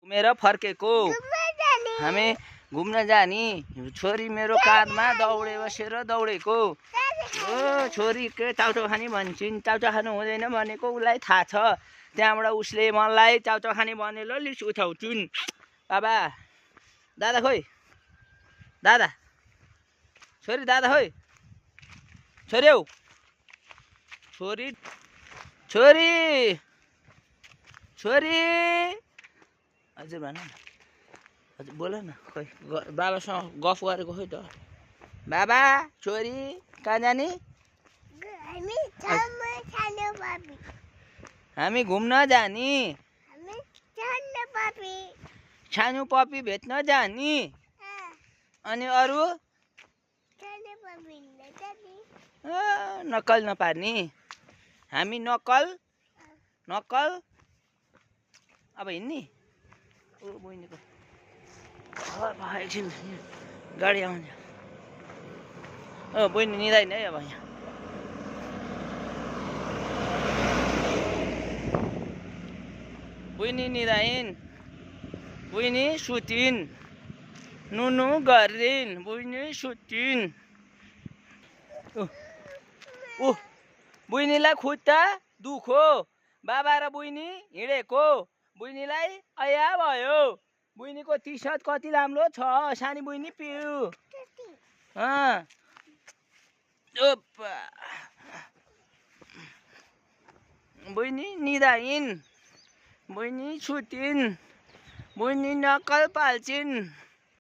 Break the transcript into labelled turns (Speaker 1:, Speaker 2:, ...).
Speaker 1: घुमेर फर्केको हामी घुम्न जाने छोरी मेरो काँधमा दौडे बसेर दौडेको ओ छोरी के चाउचाउ खाने भन्छन् चाउचाउ खानु हुँदैन भनेको उसलाई थाहा छ त्यहाँबाट उसले मलाई चाउचाउ खाने भनेर लिस उठाउँछुन् बाबा दादा खोइ दादा छोरी दादा खोइ छोरी हौ छोरी छोरी छोरी हजुर भन न हजुर बोल न खोइ बाबासँग गफ गरेको खोइ त बाबा छोरी कहाँ जाने हामी घुम्न जाने सानो पपी भेट्न जाने अनि अरू नक्कल नपार्ने हामी नक्कल नक्कल अब हिँड्ने ओ बहिनीको एकछिन गाडी आउने बहिनी निदाइन है अब यहाँ बहिनी निदाइन बहिनी सुतिन् नुनु गरिन् बहिनी सुतिन् ऊ बहिनीलाई खुट्टा दुखो बाबा र बहिनी हिँडेको बहिनीलाई अया भयो बहिनीको टी सर्ट कति राम्रो छ सानी बहिनी पिउ बहिनी निदाइन् बहिनी सुतिन् बहिनी नक्कल पाल्छिन्